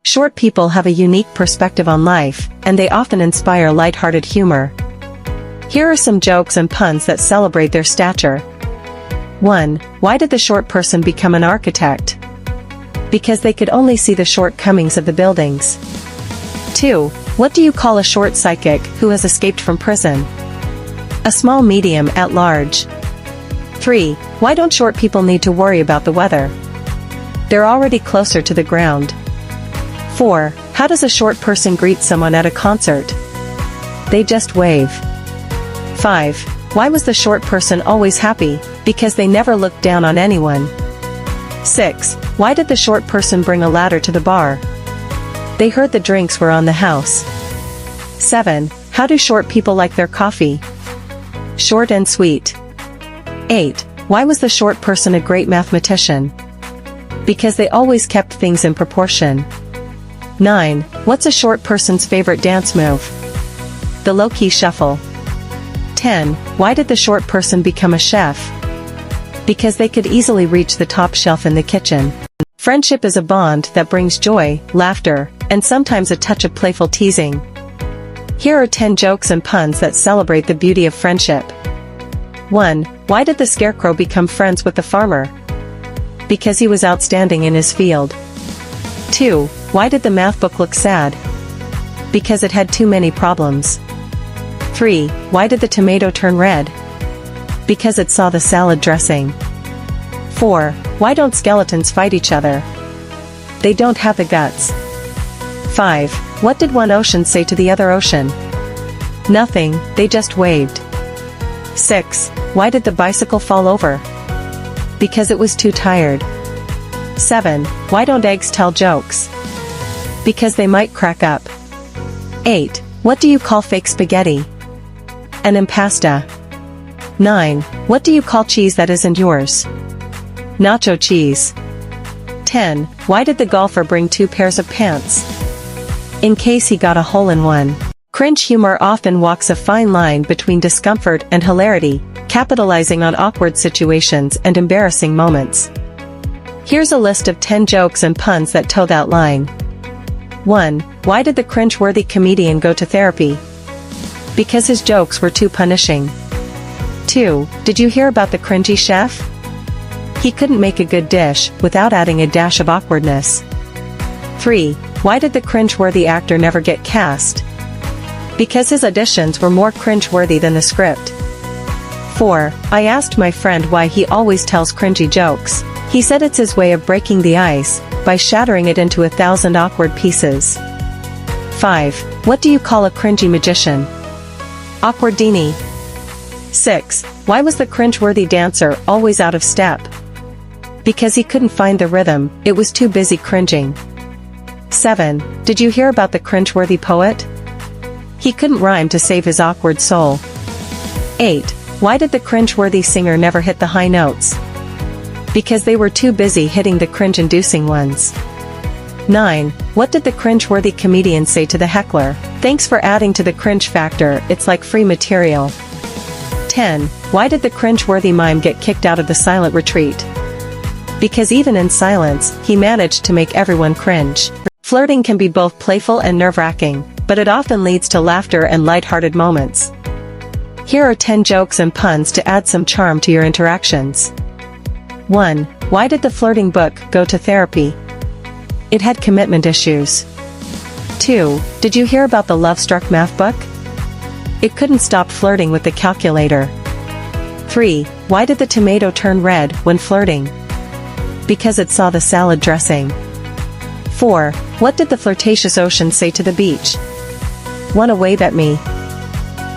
Short people have a unique perspective on life, and they often inspire lighthearted humor. Here are some jokes and puns that celebrate their stature. 1. Why did the short person become an architect? Because they could only see the shortcomings of the buildings. 2. What do you call a short psychic who has escaped from prison? A small medium at large. 3. Why don't short people need to worry about the weather? They're already closer to the ground. 4. How does a short person greet someone at a concert? They just wave. 5. Why was the short person always happy? Because they never looked down on anyone. 6. Why did the short person bring a ladder to the bar? They heard the drinks were on the house. 7. How do short people like their coffee? Short and sweet. 8. Why was the short person a great mathematician? Because they always kept things in proportion. 9. What's a short person's favorite dance move? The low-key shuffle. 10. Why did the short person become a chef? Because they could easily reach the top shelf in the kitchen. Friendship is a bond that brings joy, laughter, and sometimes a touch of playful teasing. Here are 10 jokes and puns that celebrate the beauty of friendship. 1. Why did the scarecrow become friends with the farmer? Because he was outstanding in his field. 2. Why did the math book look sad? Because it had too many problems. 3. Why did the tomato turn red? Because it saw the salad dressing. 4. Why don't skeletons fight each other? They don't have the guts. 5. What did one ocean say to the other ocean? Nothing, they just waved. 6. Why did the bicycle fall over? Because it was too tired. 7. Why don't eggs tell jokes? Because they might crack up. 8. What do you call fake spaghetti? An impasta. 9. What do you call cheese that isn't yours? Nacho cheese. 10. Why did the golfer bring 2 pairs of pants? In case he got a hole-in-one. Cringe humor often walks a fine line between discomfort and hilarity, capitalizing on awkward situations and embarrassing moments. Here's a list of 10 jokes and puns that toe that line. 1. Why did the cringe-worthy comedian go to therapy? Because his jokes were too punishing. 2. Did you hear about the cringy chef? He couldn't make a good dish without adding a dash of awkwardness. 3. Why did the cringe-worthy actor never get cast? Because his auditions were more cringe-worthy than the script. 4. I asked my friend why he always tells cringy jokes. He said it's his way of breaking the ice, by shattering it into 1,000 awkward pieces. 5. What do you call a cringy magician? Awkwardini. 6. Why was the cringe-worthy dancer always out of step? Because he couldn't find the rhythm, it was too busy cringing. 7. Did you hear about the cringe-worthy poet? He couldn't rhyme to save his awkward soul. 8. Why did the cringe-worthy singer never hit the high notes? Because they were too busy hitting the cringe-inducing ones. 9. What did the cringe-worthy comedian say to the heckler? Thanks for adding to the cringe factor, it's like free material. 10. Why did the cringe-worthy mime get kicked out of the silent retreat? Because even in silence, he managed to make everyone cringe. Flirting can be both playful and nerve-wracking, but it often leads to laughter and lighthearted moments. Here are 10 jokes and puns to add some charm to your interactions. 1. Why did the flirting book go to therapy? It had commitment issues. 2. Did you hear about the love-struck math book? It couldn't stop flirting with the calculator. 3. Why did the tomato turn red when flirting? Because it saw the salad dressing. 4. What did the flirtatious ocean say to the beach? Wanna wave at me?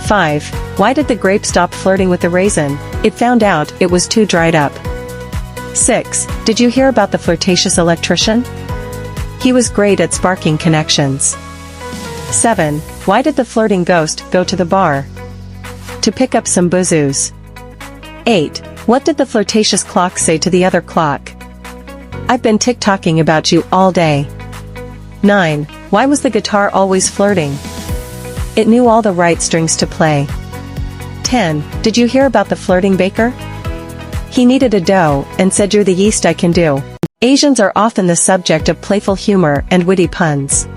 5. Why did the grape stop flirting with the raisin? It found out it was too dried up. 6. Did you hear about the flirtatious electrician? He was great at sparking connections. 7. Why did the flirting ghost go to the bar? To pick up some boozoos. 8. What did the flirtatious clock say to the other clock? I've been tick-tocking about you all day. 9. Why was the guitar always flirting? It knew all the right strings to play. 10. Did you hear about the flirting baker? He needed a dough, and said you're the yeast I can do. Asians are often the subject of playful humor and witty puns.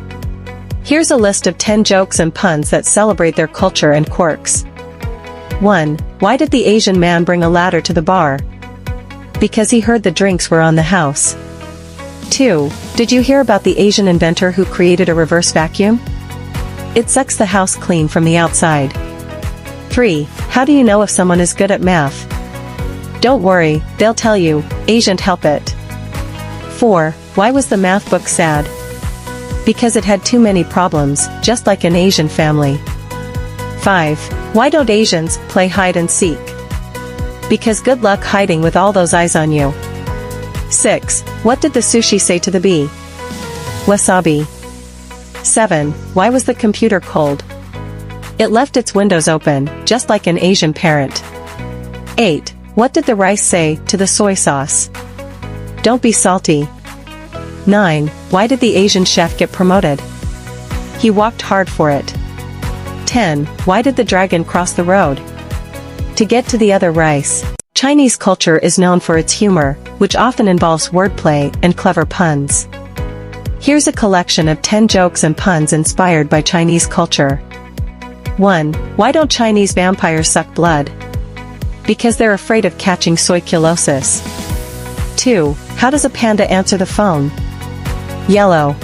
Here's a list of 10 jokes and puns that celebrate their culture and quirks. 1. Why did the Asian man bring a ladder to the bar? Because he heard the drinks were on the house. 2. Did you hear about the Asian inventor who created a reverse vacuum? It sucks the house clean from the outside. 3. How do you know if someone is good at math? Don't worry, they'll tell you, Asian help it. 4. Why was the math book sad? Because it had too many problems, just like an Asian family. 5. Why don't Asians play hide and seek? Because good luck hiding with all those eyes on you. 6. What did the sushi say to the bee? Wasabi. 7. Why was the computer cold? It left its windows open, just like an Asian parent. 8. What did the rice say to the soy sauce? Don't be salty. 9. Why did the Asian chef get promoted? He walked hard for it. 10. Why did the dragon cross the road? To get to the other rice. Chinese culture is known for its humor, which often involves wordplay and clever puns. Here's a collection of 10 jokes and puns inspired by Chinese culture. 1. Why don't Chinese vampires suck blood? Because they're afraid of catching soiculosis. 2. How does a panda answer the phone? Yellow.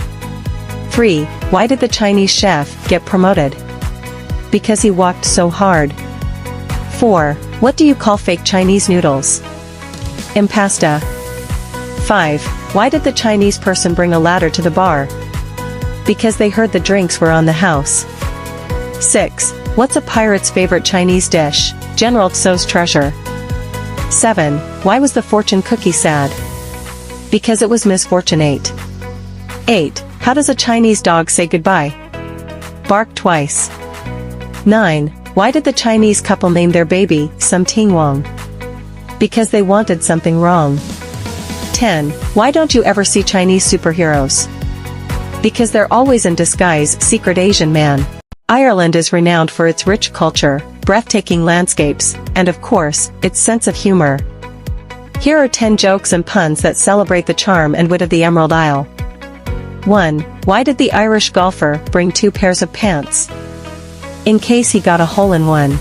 3. Why did the Chinese chef get promoted? Because he walked so hard. 4. What do you call fake Chinese noodles? Impasta. 5. Why did the Chinese person bring a ladder to the bar? Because they heard the drinks were on the house. 6. What's a pirate's favorite Chinese dish? General Tso's treasure. 7. Why was the fortune cookie sad? Because it was misfortunate. 8. How does a Chinese dog say goodbye? Bark twice. 9. Why did the Chinese couple name their baby Some Ting Wong? Because they wanted something wrong. 10. Why don't you ever see Chinese superheroes? Because they're always in disguise. Secret Asian man. Ireland is renowned for its rich culture, breathtaking landscapes, and of course, its sense of humor. Here are 10 jokes and puns that celebrate the charm and wit of the Emerald Isle. 1. Why did the Irish golfer bring 2 pairs of pants? In case he got a hole-in-one.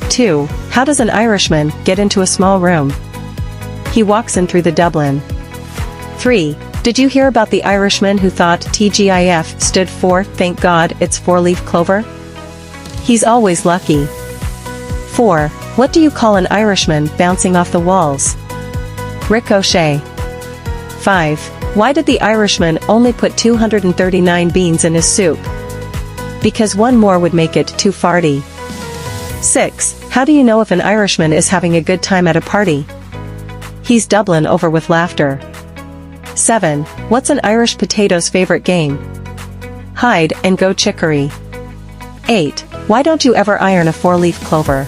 2. How does an Irishman get into a small room? He walks in through the Dublin. 3. Did you hear about the Irishman who thought TGIF stood for Thank God It's 4-leaf clover? He's always lucky. 4. What do you call an Irishman bouncing off the walls? Ricochet. 5. Why did the Irishman only put 239 beans in his soup? Because one more would make it too farty. 6. How do you know if an Irishman is having a good time at a party? He's doubling over with laughter. 7. What's an Irish potato's favorite game? Hide and go chicory. 8. Why don't you ever iron a 4-leaf clover?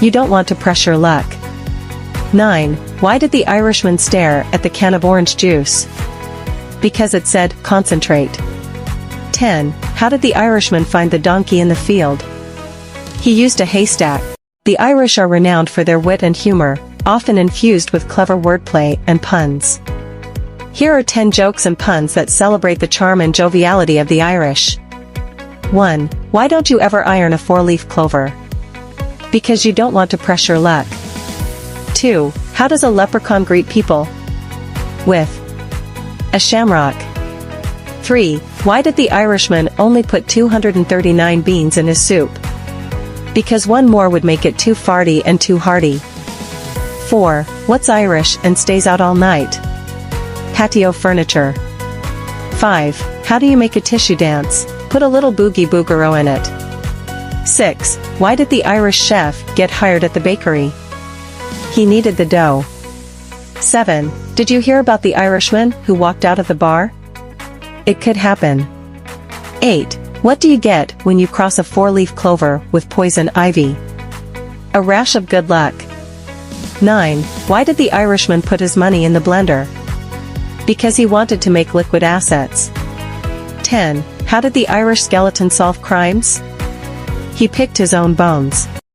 You don't want to press your luck. 9. Why did the Irishman stare at the can of orange juice? Because it said, concentrate. 10. How did the Irishman find the donkey in the field? He used a haystack. The Irish are renowned for their wit and humor, often infused with clever wordplay and puns. Here are 10 jokes and puns that celebrate the charm and joviality of the Irish. 1. Why don't you ever iron a 4-leaf clover? Because you don't want to press your luck. 2. How does a leprechaun greet people? With a shamrock. 3. Why did the Irishman only put 239 beans in his soup? Because one more would make it too farty and too hearty. 4. What's Irish and stays out all night? Patio furniture. 5. How do you make a tissue dance? Put a little boogie boogero in it. 6. Why did the Irish chef get hired at the bakery? He needed the dough. 7. Did you hear about the Irishman who walked out of the bar? It could happen. 8. What do you get when you cross a 4-leaf clover with poison ivy? A rash of good luck. 9. Why did the Irishman put his money in the blender? Because he wanted to make liquid assets. 10. How did the Irish skeleton solve crimes? He picked his own bones.